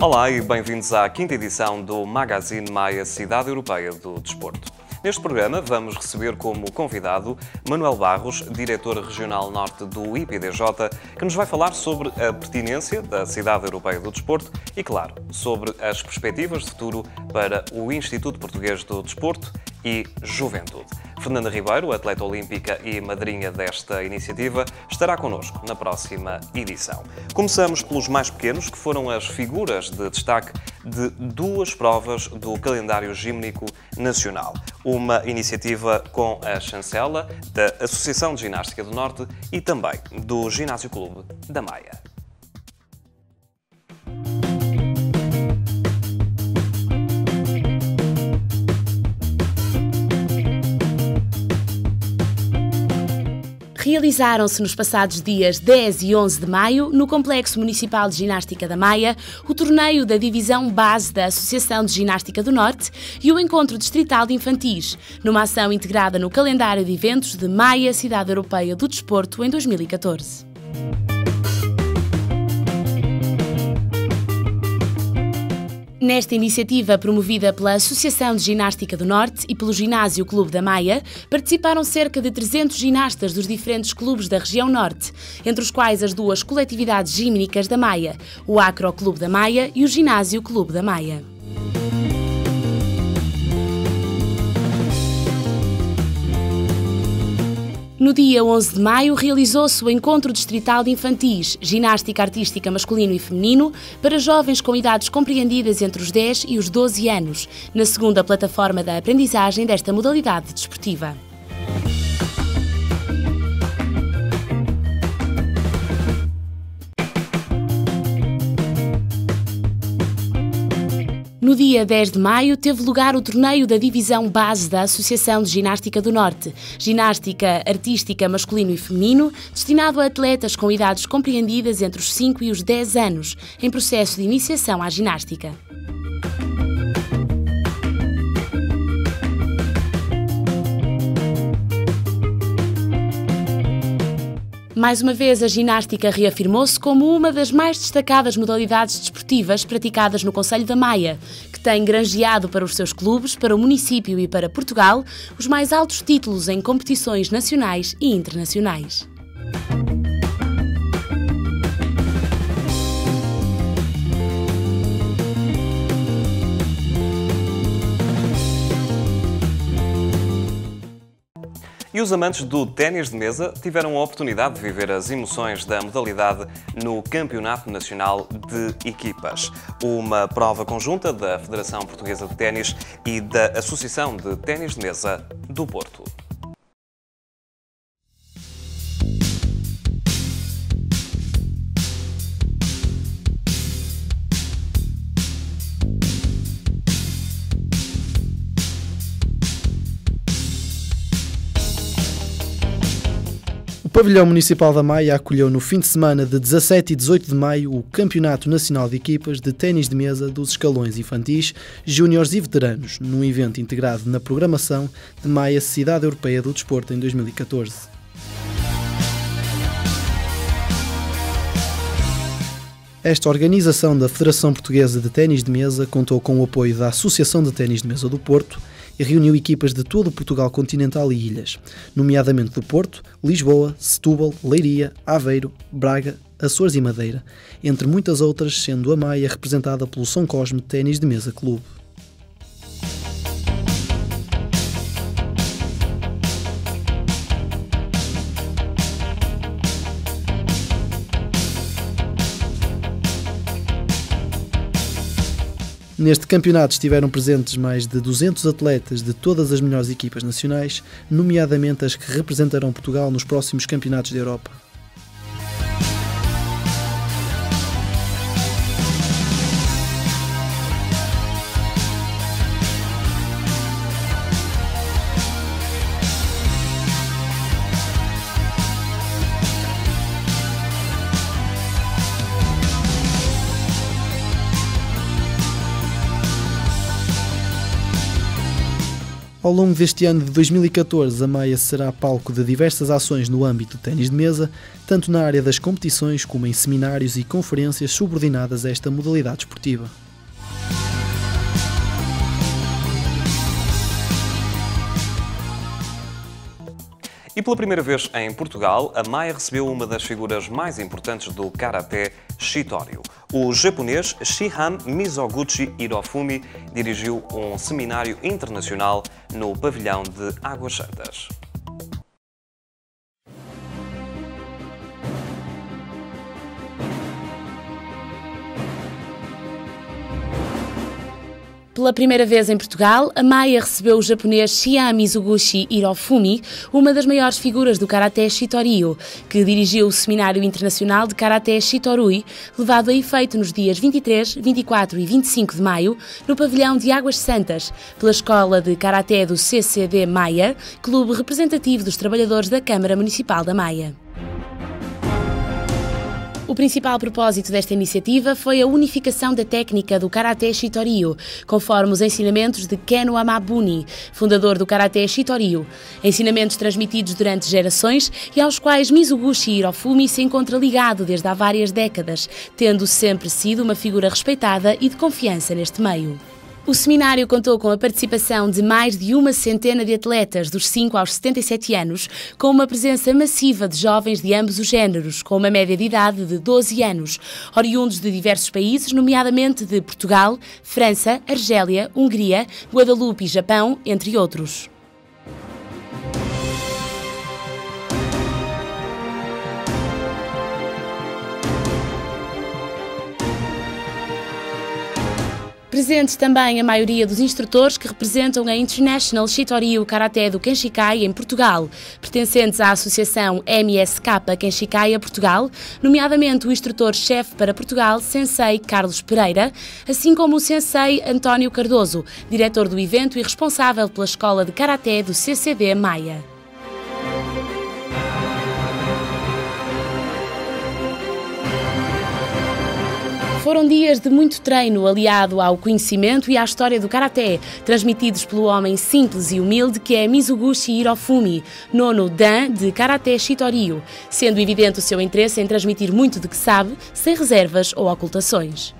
Olá e bem-vindos à quinta edição do Magazine Maia Cidade Europeia do Desporto. Neste programa vamos receber como convidado Manuel Barros, diretor regional norte do IPDJ, que nos vai falar sobre a pertinência da Cidade Europeia do Desporto e, claro, sobre as perspectivas de futuro para o Instituto Português do Desporto e Juventude. Fernanda Ribeiro, atleta olímpica e madrinha desta iniciativa, estará connosco na próxima edição. Começamos pelos mais pequenos, que foram as figuras de destaque de duas provas do calendário gímnico nacional. Uma iniciativa com a chancela da Associação de Ginástica do Norte e também do Ginásio Clube da Maia. Realizaram-se nos passados dias 10 e 11 de maio, no Complexo Municipal de Ginástica da Maia, o torneio da Divisão Base da Associação de Ginástica do Norte e o Encontro Distrital de Infantis, numa ação integrada no calendário de eventos de Maia Cidade Europeia do Desporto em 2014. Nesta iniciativa, promovida pela Associação de Ginástica do Norte e pelo Ginásio Clube da Maia, participaram cerca de 300 ginastas dos diferentes clubes da região Norte, entre os quais as duas coletividades gímnicas da Maia, o Acro Clube da Maia e o Ginásio Clube da Maia. No dia 11 de maio, realizou-se o Encontro Distrital de Infantis, ginástica artística masculino e feminino, para jovens com idades compreendidas entre os 10 e os 12 anos, na segunda plataforma da aprendizagem desta modalidade desportiva. No dia 10 de maio, teve lugar o torneio da Divisão Base da Associação de Ginástica do Norte, ginástica artística masculino e feminino, destinado a atletas com idades compreendidas entre os 5 e os 10 anos, em processo de iniciação à ginástica. Mais uma vez, a ginástica reafirmou-se como uma das mais destacadas modalidades desportivas praticadas no Concelho da Maia, que tem granjeado para os seus clubes, para o município e para Portugal, os mais altos títulos em competições nacionais e internacionais. E os amantes do ténis de mesa tiveram a oportunidade de viver as emoções da modalidade no Campeonato Nacional de Equipas, uma prova conjunta da Federação Portuguesa de Ténis e da Associação de Ténis de Mesa do Porto. O Pavilhão Municipal da Maia acolheu no fim de semana de 17 e 18 de maio o Campeonato Nacional de Equipas de Ténis de Mesa dos escalões infantis, júniores e veteranos, num evento integrado na programação de Maia Cidade Europeia do Desporto em 2014. Esta organização da Federação Portuguesa de Ténis de Mesa contou com o apoio da Associação de Ténis de Mesa do Porto e reuniu equipas de todo o Portugal continental e ilhas, nomeadamente do Porto, Lisboa, Setúbal, Leiria, Aveiro, Braga, Açores e Madeira, entre muitas outras, sendo a Maia representada pelo São Cosme Ténis de Mesa Clube. Neste campeonato estiveram presentes mais de 200 atletas de todas as melhores equipas nacionais, nomeadamente as que representarão Portugal nos próximos campeonatos da Europa. Ao longo deste ano de 2014, a Maia será palco de diversas ações no âmbito do ténis de mesa, tanto na área das competições como em seminários e conferências subordinadas a esta modalidade esportiva. E pela primeira vez em Portugal, a Maia recebeu uma das figuras mais importantes do Karaté Shitoryu. O japonês Shihan Mizoguchi Hirofumi dirigiu um seminário internacional no pavilhão de Águas Santas. Pela primeira vez em Portugal, a Maia recebeu o japonês Shihan Mizoguchi Hirofumi, uma das maiores figuras do Karaté Shitoryu, que dirigiu o Seminário Internacional de Karaté Shitorui, levado a efeito nos dias 23, 24 e 25 de maio, no pavilhão de Águas Santas, pela Escola de Karaté do CCD Maia, clube representativo dos trabalhadores da Câmara Municipal da Maia. O principal propósito desta iniciativa foi a unificação da técnica do Karaté Shitoryu, conforme os ensinamentos de Keno Amabuni, fundador do Karaté Shitoryu, ensinamentos transmitidos durante gerações e aos quais Mizoguchi Hirofumi se encontra ligado desde há várias décadas, tendo sempre sido uma figura respeitada e de confiança neste meio. O seminário contou com a participação de mais de uma centena de atletas dos 5 aos 77 anos, com uma presença massiva de jovens de ambos os géneros, com uma média de idade de 12 anos, oriundos de diversos países, nomeadamente de Portugal, França, Argélia, Hungria, Guadalupe e Japão, entre outros. Presentes também a maioria dos instrutores que representam a International Shitoryu Karaté do Kenshikai em Portugal, pertencentes à Associação MSK Kenshikai a Portugal, nomeadamente o instrutor-chefe para Portugal, Sensei Carlos Pereira, assim como o Sensei António Cardoso, diretor do evento e responsável pela Escola de Karaté do CCD Maia. Foram dias de muito treino, aliado ao conhecimento e à história do Karaté, transmitidos pelo homem simples e humilde que é Mizoguchi Hirofumi, nono Dan de Karaté Shitoryu, sendo evidente o seu interesse em transmitir muito de que sabe, sem reservas ou ocultações.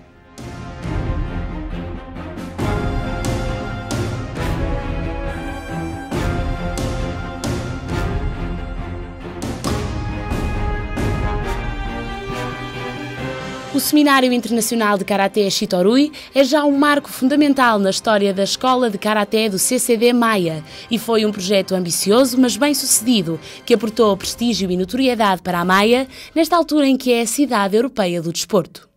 O Seminário Internacional de Karaté Shitorui é já um marco fundamental na história da Escola de Karaté do CCD Maia e foi um projeto ambicioso, mas bem-sucedido, que aportou prestígio e notoriedade para a Maia, nesta altura em que é a cidade europeia do desporto.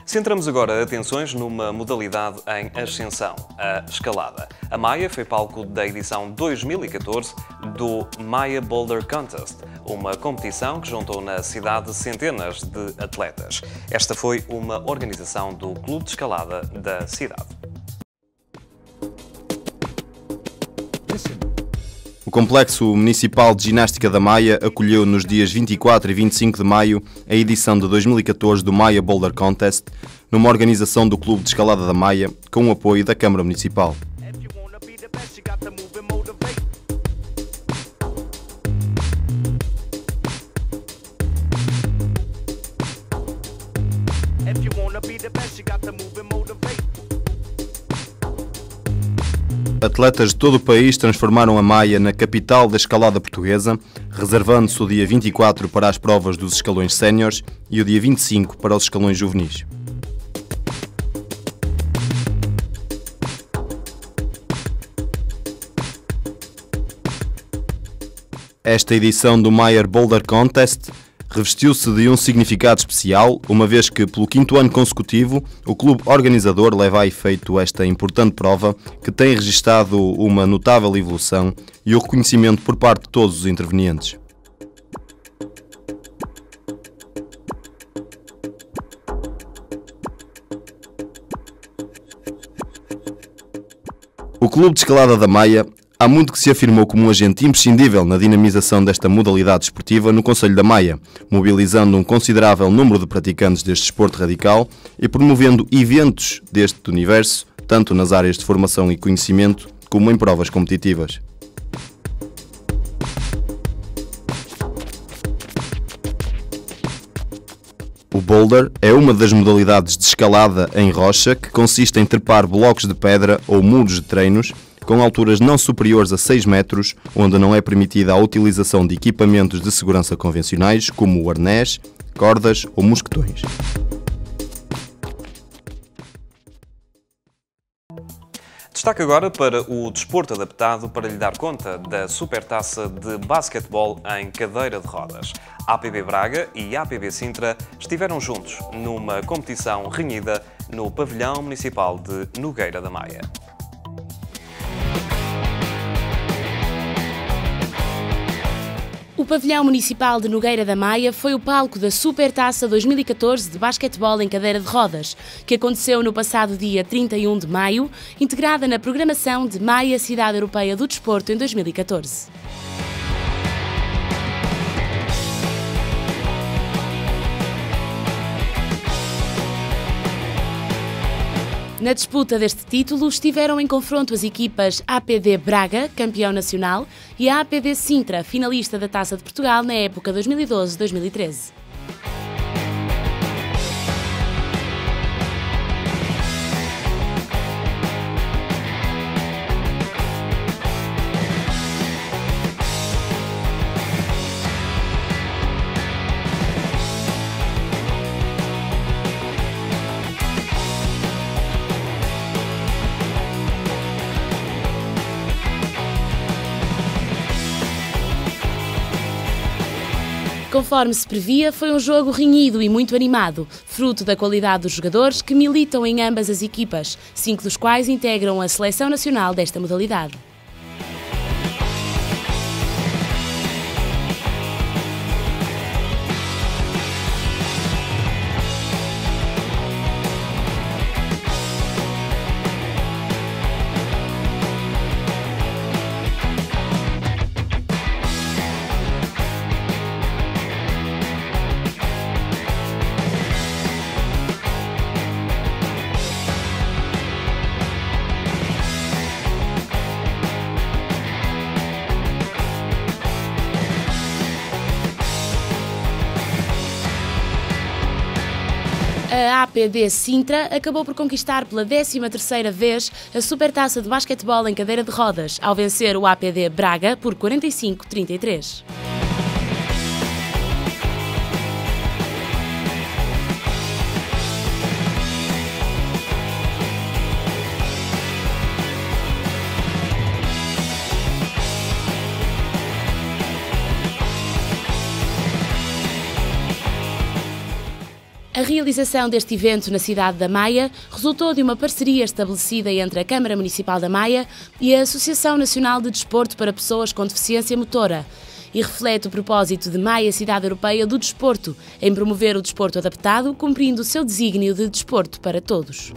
Centramos agora atenções numa modalidade em ascensão, a escalada. A Maia foi palco da edição 2014 do Maia Boulder Contest, uma competição que juntou na cidade centenas de atletas. Esta foi uma organização do Clube de Escalada da cidade. O Complexo Municipal de Ginástica da Maia acolheu nos dias 24 e 25 de maio a edição de 2014 do Maia Boulder Contest, numa organização do Clube de Escalada da Maia, com o apoio da Câmara Municipal. Atletas de todo o país transformaram a Maia na capital da escalada portuguesa, reservando-se o dia 24 para as provas dos escalões séniores e o dia 25 para os escalões juvenis. Esta edição do Maia Boulder Contest revestiu-se de um significado especial, uma vez que, pelo 5º ano consecutivo, o clube organizador leva a efeito esta importante prova, que tem registado uma notável evolução e o reconhecimento por parte de todos os intervenientes. O Clube de Escalada da Maia Há muito que se afirmou como um agente imprescindível na dinamização desta modalidade desportiva no Concelho da Maia, mobilizando um considerável número de praticantes deste desporto radical e promovendo eventos deste universo, tanto nas áreas de formação e conhecimento, como em provas competitivas. O boulder é uma das modalidades de escalada em rocha que consiste em trepar blocos de pedra ou muros de treinos com alturas não superiores a 6 metros, onde não é permitida a utilização de equipamentos de segurança convencionais, como o arnés, cordas ou mosquetões. Destaque agora para o desporto adaptado para lhe dar conta da Supertaça de Basquetebol em cadeira de rodas. A APB Braga e a APB Sintra estiveram juntos numa competição renhida no Pavilhão Municipal de Nogueira da Maia. O Pavilhão Municipal de Nogueira da Maia foi o palco da Supertaça 2014 de basquetebol em cadeira de rodas, que aconteceu no passado dia 31 de maio, integrada na programação de Maia Cidade Europeia do Desporto em 2014. Na disputa deste título estiveram em confronto as equipas APD Braga, campeão nacional, e a APD Sintra, finalista da Taça de Portugal na época 2012-2013. Conforme se previa, foi um jogo renhido e muito animado, fruto da qualidade dos jogadores que militam em ambas as equipas, 5 dos quais integram a seleção nacional desta modalidade. A APD Sintra acabou por conquistar pela 13ª vez a Supertaça de Basquetebol em cadeira de rodas, ao vencer o APD Braga por 45-33. A realização deste evento na cidade da Maia resultou de uma parceria estabelecida entre a Câmara Municipal da Maia e a Associação Nacional de Desporto para Pessoas com Deficiência Motora e reflete o propósito de Maia Cidade Europeia do Desporto, em promover o desporto adaptado, cumprindo o seu desígnio de desporto para todos.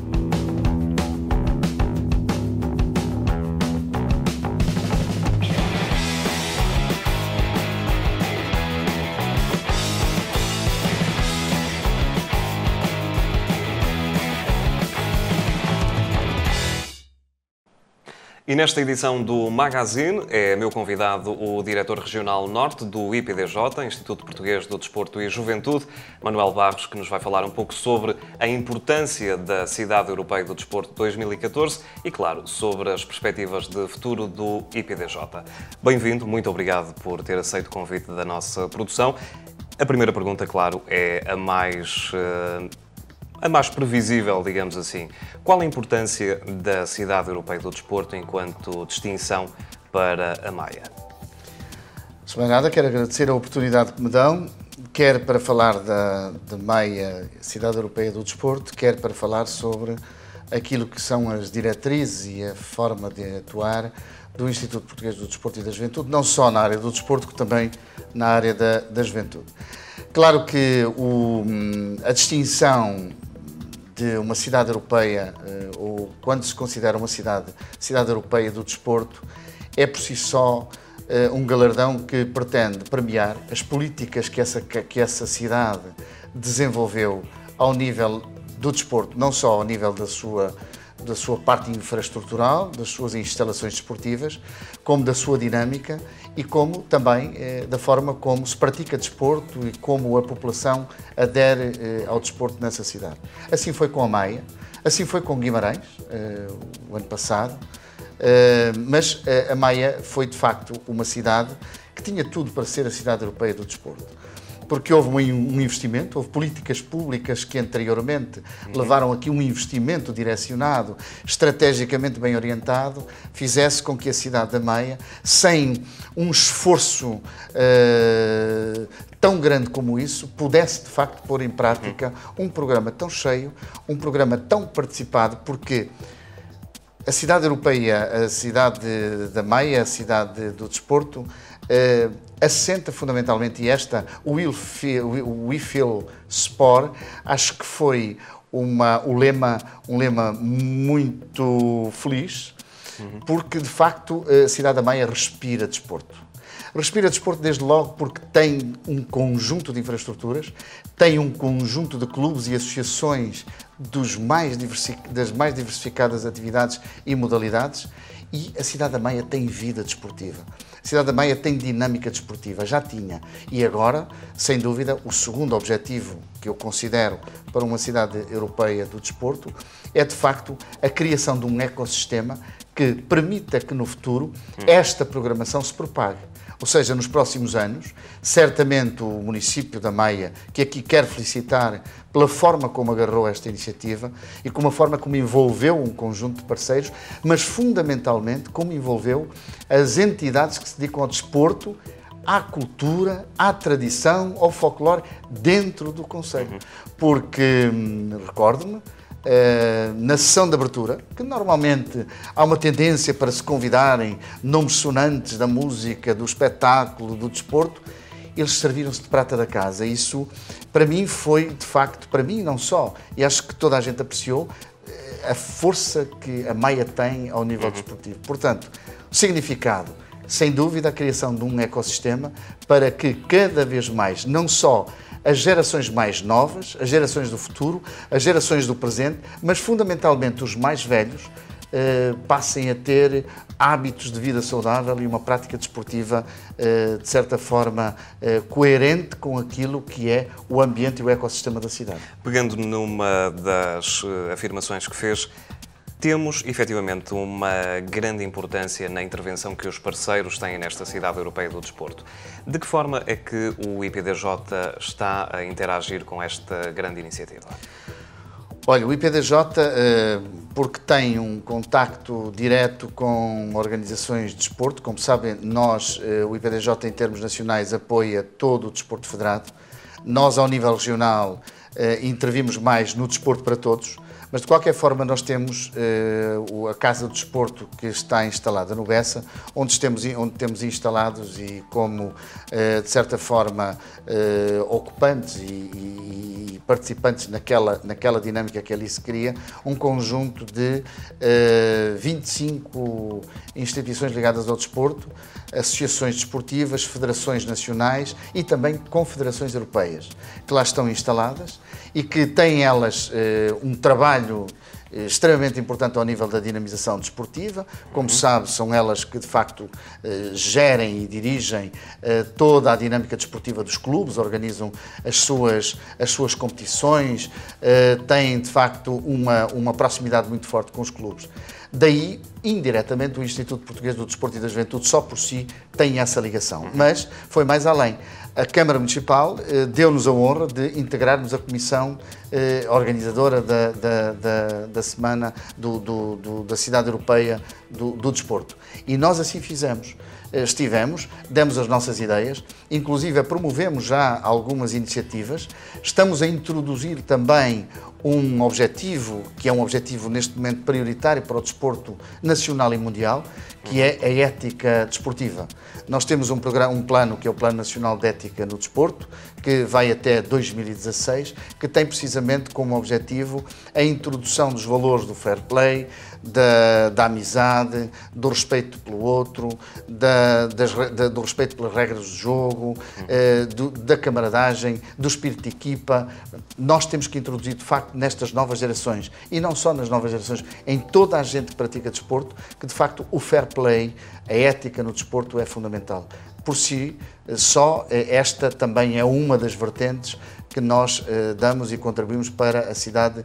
E nesta edição do Magazine é meu convidado o Diretor Regional Norte do IPDJ, Instituto Português do Desporto e Juventude, Manuel Barros, que nos vai falar um pouco sobre a importância da Cidade Europeia do Desporto 2014 e, claro, sobre as perspectivas de futuro do IPDJ. Bem-vindo, muito obrigado por ter aceito o convite da nossa produção. A primeira pergunta, claro, é a mais previsível, digamos assim. Qual a importância da Cidade Europeia do Desporto enquanto distinção para a Maia? Antes de mais nada, quero agradecer a oportunidade que me dão, quer para falar da Maia, Cidade Europeia do Desporto, quer para falar sobre aquilo que são as diretrizes e a forma de atuar do Instituto Português do Desporto e da Juventude, não só na área do desporto, como também na área da juventude. Claro que a distinção de uma cidade europeia, ou quando se considera uma cidade europeia do desporto, é por si só um galardão que pretende premiar as políticas que essa cidade desenvolveu ao nível do desporto, não só ao nível da sua parte infraestrutural, das suas instalações desportivas, como da sua dinâmica e como também da forma como se pratica desporto e como a população adere ao desporto nessa cidade. Assim foi com a Maia, assim foi com Guimarães, o ano passado, mas a Maia foi de facto uma cidade que tinha tudo para ser a cidade europeia do desporto. Porque houve um investimento, houve políticas públicas que anteriormente levaram aqui um investimento direcionado, estrategicamente bem orientado, fizesse com que a cidade da Maia, sem um esforço tão grande como isso, pudesse de facto pôr em prática um programa tão cheio, um programa tão participado, porque a cidade europeia, a cidade da Maia, a cidade do desporto, assenta fundamentalmente, e o We Feel Sport, acho que foi um lema muito feliz, porque de facto a cidade da Maia respira desporto. Respira desporto desde logo porque tem um conjunto de infraestruturas, tem um conjunto de clubes e associações das mais diversificadas atividades e modalidades, e a cidade da Maia tem vida desportiva. A cidade da Maia tem dinâmica desportiva, já tinha. E agora, sem dúvida, o segundo objetivo que eu considero para uma cidade europeia do desporto é, de facto, a criação de um ecossistema que permita que no futuro esta programação se propague. Ou seja, nos próximos anos, certamente o município da Maia, que aqui quero felicitar pela forma como agarrou esta iniciativa e como a forma como envolveu um conjunto de parceiros, mas fundamentalmente como envolveu as entidades que se dedicam ao desporto, à cultura, à tradição, ao folclore dentro do concelho. Porque, recordo-me, na sessão de abertura, que normalmente há uma tendência para se convidarem nomes sonantes da música, do espetáculo, do desporto, eles serviram-se de prata da casa. Isso, para mim, foi, de facto, para mim não só, e acho que toda a gente apreciou, a força que a Maia tem ao nível desportivo. Portanto, o significado, sem dúvida, a criação de um ecossistema para que cada vez mais, não só as gerações mais novas, as gerações do futuro, as gerações do presente, mas fundamentalmente os mais velhos, passem a ter hábitos de vida saudável e uma prática desportiva, de certa forma, coerente com aquilo que é o ambiente e o ecossistema da cidade. Pegando numa das afirmações que fez, temos, efetivamente, uma grande importância na intervenção que os parceiros têm nesta cidade europeia do desporto. De que forma é que o IPDJ está a interagir com esta grande iniciativa? Olha, o IPDJ, porque tem um contacto direto com organizações de desporto, como sabem, nós, o IPDJ em termos nacionais, apoia todo o desporto federado. Nós, ao nível regional, intervimos mais no desporto para todos, mas de qualquer forma nós temos a Casa do Desporto que está instalada no Bessa, onde temos instalados e como, de certa forma, ocupantes e participantes naquela dinâmica que ali se cria, um conjunto de 25 instituições ligadas ao desporto, associações desportivas, federações nacionais e também confederações europeias, que lá estão instaladas e que têm elas um trabalho extremamente importante ao nível da dinamização desportiva. Como sabe, são elas que de facto gerem e dirigem toda a dinâmica desportiva dos clubes, organizam as suas competições, têm de facto uma proximidade muito forte com os clubes. Daí, indiretamente, o Instituto Português do Desporto e da Juventude só por si tem essa ligação, mas foi mais além. A Câmara Municipal deu-nos a honra de integrarmos a comissão organizadora da Semana da Cidade Europeia do Desporto. E nós assim fizemos. Estivemos, demos as nossas ideias, inclusive promovemos já algumas iniciativas, estamos a introduzir também um objetivo, que é um objetivo neste momento prioritário para o desporto nacional e mundial, que é a ética desportiva. Nós temos um plano, que é o Plano Nacional de Ética ética no desporto, que vai até 2016, que tem precisamente como objetivo a introdução dos valores do fair play, da amizade, do respeito pelo outro, do respeito pelas regras do jogo, da camaradagem, do espírito de equipa. Nós temos que introduzir, de facto, nestas novas gerações, e não só nas novas gerações, em toda a gente que pratica desporto, que de facto o fair play, a ética no desporto é fundamental. Por si, só esta também é uma das vertentes que nós damos e contribuímos para a cidade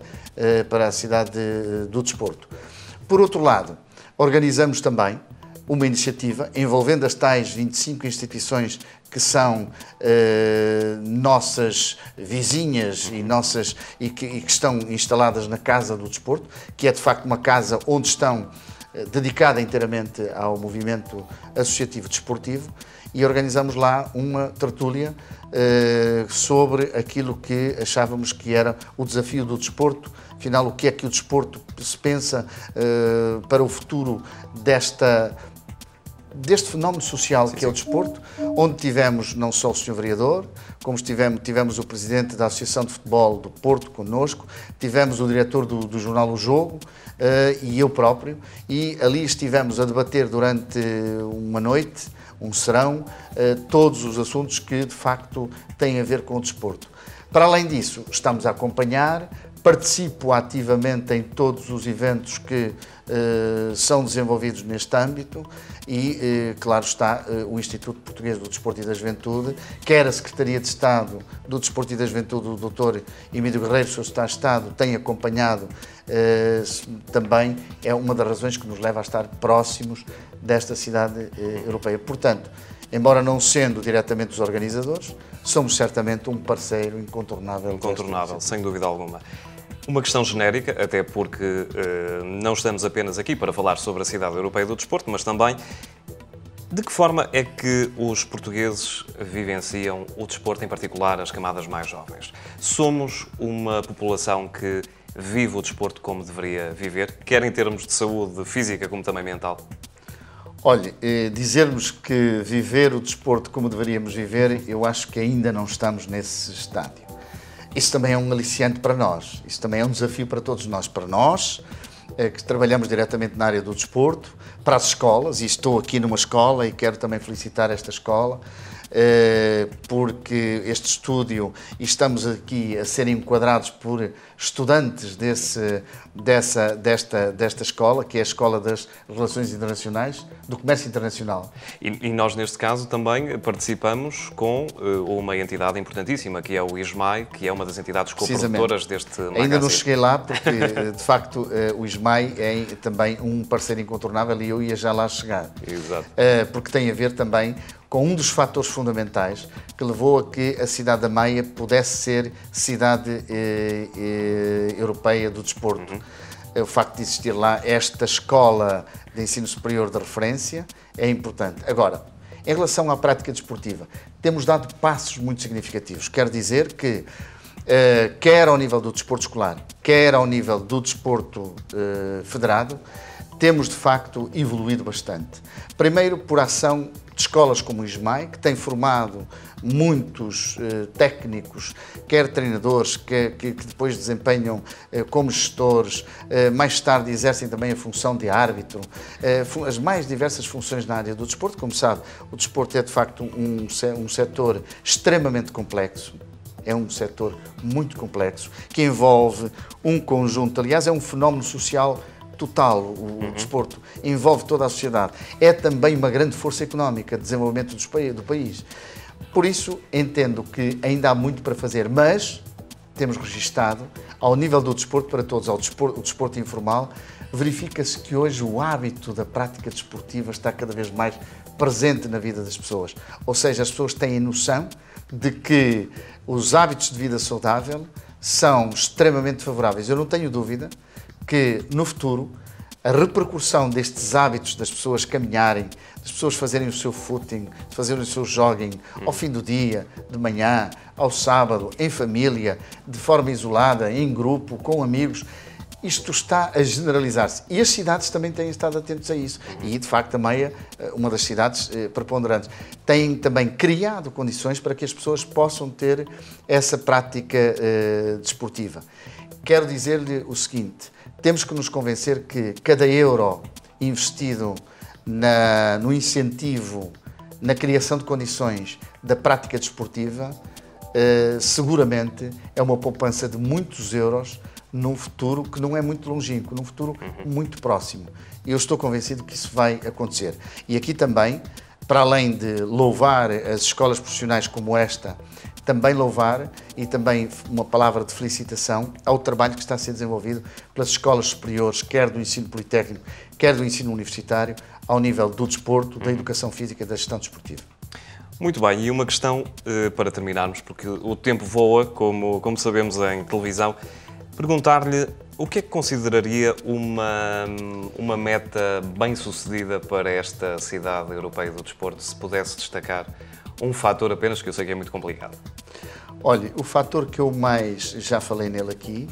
do desporto. Por outro lado, organizamos também uma iniciativa envolvendo as tais 25 instituições que são nossas vizinhas e que estão instaladas na Casa do Desporto, que é de facto uma casa onde estão dedicada inteiramente ao movimento associativo desportivo, e organizamos lá uma tertúlia sobre aquilo que achávamos que era o desafio do desporto. Afinal, o que é que o desporto se pensa para o futuro deste fenómeno social que é o desporto, onde tivemos não só o Sr. Vereador, como tivemos o Presidente da Associação de Futebol do Porto connosco, tivemos o Diretor do Jornal O Jogo e eu próprio, e ali estivemos a debater durante uma noite, um serão, todos os assuntos que de facto têm a ver com o desporto. Para além disso, estamos a acompanhar, participo ativamente em todos os eventos que são desenvolvidos neste âmbito e, claro está, o Instituto Português do Desporto e da Juventude, quer a Secretaria de Estado do Desporto e da Juventude, o Dr. Emílio Guerreiro, Sr. Secretário de Estado, tem acompanhado, também é uma das razões que nos leva a estar próximos desta cidade europeia. Portanto, embora não sendo diretamente os organizadores, somos certamente um parceiro incontornável. Incontornável, sem dúvida alguma. Uma questão genérica, até porque não estamos apenas aqui para falar sobre a Cidade Europeia do Desporto, mas também de que forma é que os portugueses vivenciam o desporto, em particular as camadas mais jovens? Somos uma população que vive o desporto como deveria viver, quer em termos de saúde física como também mental? Olha, dizermos que viver o desporto como deveríamos viver, eu acho que ainda não estamos nesse estádio. Isso também é um aliciante para nós, isso também é um desafio para todos nós. Para nós, que trabalhamos diretamente na área do desporto, para as escolas, e estou aqui numa escola e quero também felicitar esta escola, porque este estúdio, e estamos aqui a ser enquadrados por estudantes desta escola, que é a Escola das Relações Internacionais, do Comércio Internacional. E nós, neste caso, também participamos com uma entidade importantíssima, que é o ISMAI, que é uma das entidades co-produtoras deste magazine. Ainda não cheguei lá, porque, de facto, o ISMAI é também um parceiro incontornável e eu ia já lá chegar. Exato. Porque tem a ver também com um dos fatores fundamentais que levou a que a cidade da Maia pudesse ser cidade europeia do desporto. O facto de existir lá esta escola de ensino superior de referência é importante. Agora, em relação à prática desportiva, temos dado passos muito significativos. Quero dizer que, quer ao nível do desporto escolar, quer ao nível do desporto federado, temos de facto evoluído bastante. Primeiro, por ação de escolas como o ISMAI, que tem formado muitos técnicos, quer treinadores, que depois desempenham como gestores, mais tarde exercem também a função de árbitro, as mais diversas funções na área do desporto. Como sabe, o desporto é de facto um setor extremamente complexo. É um setor muito complexo, que envolve um conjunto, aliás, é um fenómeno social total. O desporto envolve toda a sociedade. É também uma grande força económica de desenvolvimento do país. Por isso, entendo que ainda há muito para fazer, mas temos registado, ao nível do desporto para todos, o desporto informal, verifica-se que hoje o hábito da prática desportiva está cada vez mais presente na vida das pessoas. Ou seja, as pessoas têm noção de que os hábitos de vida saudável são extremamente favoráveis. Eu não tenho dúvida que, no futuro, a repercussão destes hábitos das pessoas caminharem, das pessoas fazerem o seu footing, fazerem o seu jogging ao fim do dia, de manhã, ao sábado, em família, de forma isolada, em grupo, com amigos, isto está a generalizar-se. E as cidades também têm estado atentos a isso. E, de facto, a Maia, uma das cidades preponderantes, tem também criado condições para que as pessoas possam ter essa prática desportiva. Quero dizer-lhe o seguinte, temos que nos convencer que cada euro investido no incentivo, na criação de condições da prática desportiva, seguramente é uma poupança de muitos euros num futuro que não é muito longínquo, num futuro muito próximo. E eu estou convencido que isso vai acontecer. E aqui também, para além de louvar as escolas profissionais como esta, também louvar e também uma palavra de felicitação ao trabalho que está a ser desenvolvido pelas escolas superiores, quer do ensino politécnico, quer do ensino universitário, ao nível do desporto, da educação física e da gestão desportiva. Muito bem, e uma questão para terminarmos, porque o tempo voa, como sabemos em televisão. Perguntar-lhe o que é que consideraria uma meta bem-sucedida para esta cidade europeia do desporto, se pudesse destacar um fator apenas, que eu sei que é muito complicado. Olha, o fator que eu mais já falei nele aqui,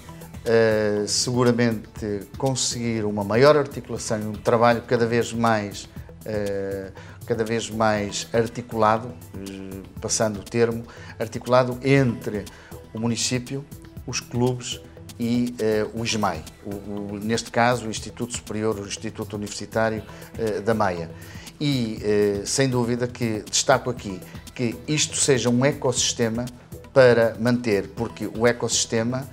seguramente conseguir uma maior articulação e um trabalho cada vez mais articulado, passando o termo, articulado entre o município, os clubes e o ISMAI, neste caso o Instituto Superior, o Instituto Universitário da Maia. E, sem dúvida, que destaco aqui que isto seja um ecossistema para manter, porque o ecossistema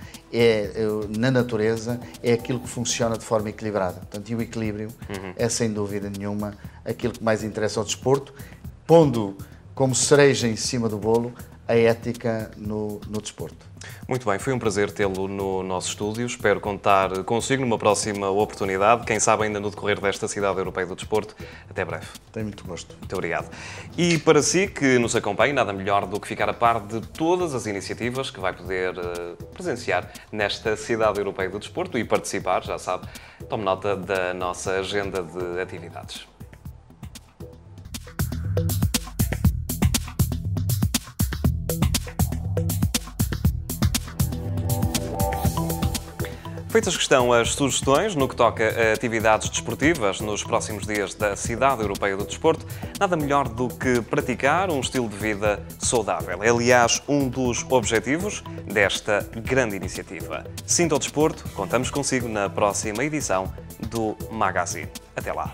na natureza é aquilo que funciona de forma equilibrada. Portanto, e o equilíbrio é, sem dúvida nenhuma, aquilo que mais interessa ao desporto, pondo como cereja em cima do bolo a ética no desporto. Muito bem, foi um prazer tê-lo no nosso estúdio. Espero contar consigo numa próxima oportunidade, quem sabe ainda no decorrer desta Cidade Europeia do Desporto. Até breve. Tenho muito gosto. Muito obrigado. E para si que nos acompanha, nada melhor do que ficar a par de todas as iniciativas que vai poder presenciar nesta Cidade Europeia do Desporto e participar, já sabe, tome nota da nossa agenda de atividades. Feitas que estão as sugestões no que toca a atividades desportivas nos próximos dias da Cidade Europeia do Desporto, nada melhor do que praticar um estilo de vida saudável. É, aliás, um dos objetivos desta grande iniciativa. Sinta o desporto, contamos consigo na próxima edição do Magazine. Até lá!